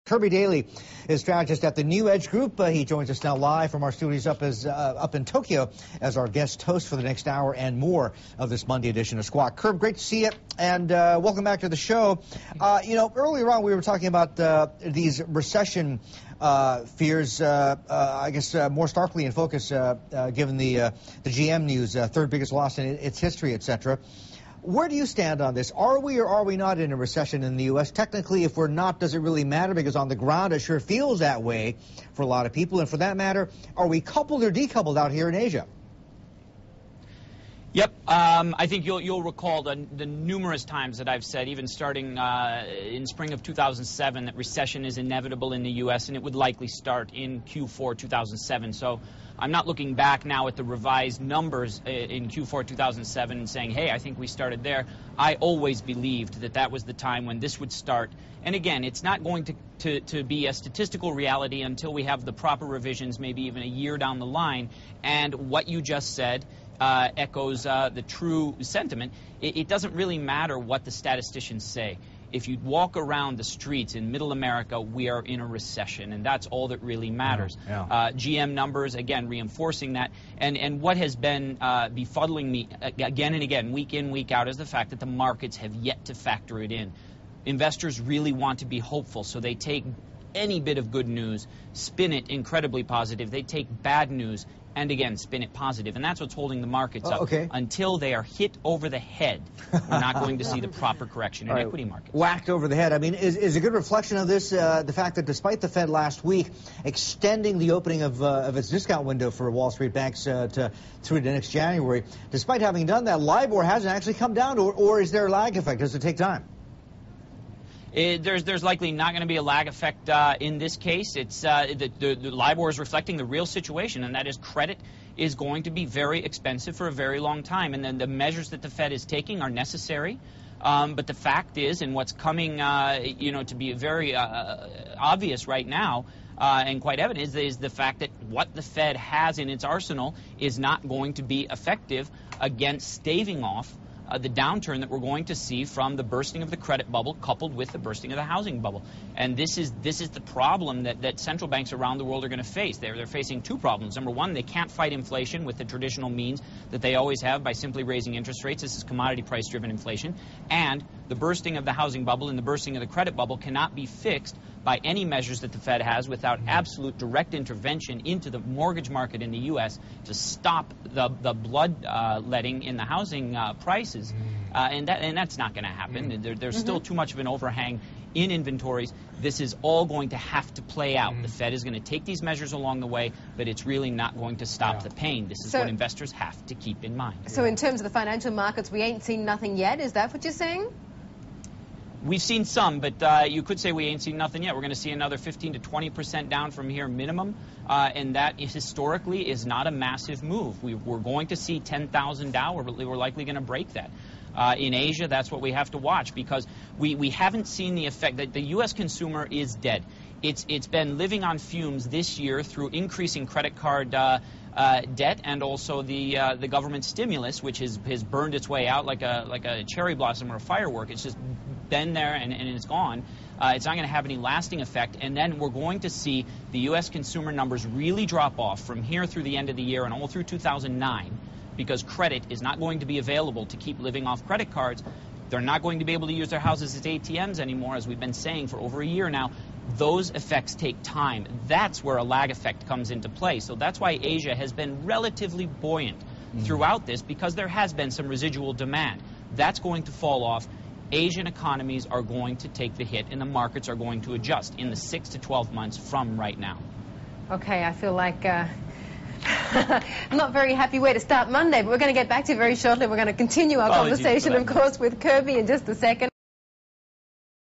Kirby Daley is strategist at the New Edge Group. He joins us now live from our studios up in Tokyo as our guest host for the next hour and more of this Monday edition of Squawk. Kirby, great to see you, and welcome back to the show. Earlier on we were talking about these recession fears, I guess more starkly in focus given the GM news, third biggest loss in its history, etc. Where do you stand on this? Are we or are we not in a recession in the U.S.? Technically, if we're not, does it really matter? Because on the ground, it sure feels that way for a lot of people. And for that matter, are we coupled or decoupled out here in Asia? Yep. I think you'll recall the numerous times that I've said, even starting in spring of 2007, that recession is inevitable in the U.S. and it would likely start in Q4 2007. So I'm not looking back now at the revised numbers in Q4 2007 and saying, hey, I think we started there. I always believed that that was the time when this would start. And again, it's not going to be a statistical reality until we have the proper revisions, maybe even a year down the line. And what you just said echoes the true sentiment. It doesn't really matter what the statisticians say. If you walk around the streets in middle America, we are in a recession, and that's all that really matters. GM numbers, again, reinforcing that. And what has been befuddling me again and again, week in, week out, is the fact that the markets have yet to factor it in. Investors really want to be hopeful, so they take any bit of good news, spin it incredibly positive. They take bad news and, again, spin it positive. And that's what's holding the markets up. Until they are hit over the head, we're not going to see the proper correction in equity markets. Whacked over the head. I mean, is a good reflection of this the fact that despite the Fed last week extending the opening of its discount window for Wall Street banks through to next January, despite having done that, LIBOR hasn't actually come down, or is there a lag effect? Does it take time? There's likely not going to be a lag effect in this case. It's the LIBOR is reflecting the real situation, and that is credit is going to be very expensive for a very long time. And then the measures that the Fed is taking are necessary. But the fact is, and what's coming, to be very obvious right now, and quite evident, is the fact that what the Fed has in its arsenal is not going to be effective against staving off the downturn that we're going to see from the bursting of the credit bubble coupled with the bursting of the housing bubble. And this is the problem that central banks around the world are going to face. They're facing two problems. Number one, they can't fight inflation with the traditional means that they always have by simply raising interest rates. This is commodity price driven inflation. And the bursting of the housing bubble and the bursting of the credit bubble cannot be fixed by any measures that the Fed has without absolute direct intervention into the mortgage market in the U.S. to stop the bloodletting in the housing prices. And that's not going to happen. There's still too much of an overhang in inventories. This is all going to have to play out. The Fed is going to take these measures along the way, but it's really not going to stop the pain. This is what investors have to keep in mind. So in terms of the financial markets, we ain't seen nothing yet. Is that what you're saying? We've seen some, but you could say we ain't seen nothing yet. We're going to see another 15 to 20% down from here minimum, and that historically is not a massive move. We're going to see 10,000 down. We're likely going to break that. In Asia, that's what we have to watch, because we haven't seen the effect that the U.S. consumer is dead. It's been living on fumes this year through increasing credit card debt and also the government stimulus, which has burned its way out like a cherry blossom or a firework. It's just been there and it's gone. It's not going to have any lasting effect. And then we're going to see the U.S. consumer numbers really drop off from here through the end of the year and all through 2009, because credit is not going to be available to keep living off credit cards. They're not going to be able to use their houses as ATMs anymore, as we've been saying for over a year now. Those effects take time. That's where a lag effect comes into play. So that's why Asia has been relatively buoyant throughout this, because there has been some residual demand. That's going to fall off. Asian economies are going to take the hit, and the markets are going to adjust in the 6 to 12 months from right now. Okay, I feel like not very happy way to start Monday, but we're going to get back to you very shortly. We're going to continue our conversation, of course, with Kirby in just a second.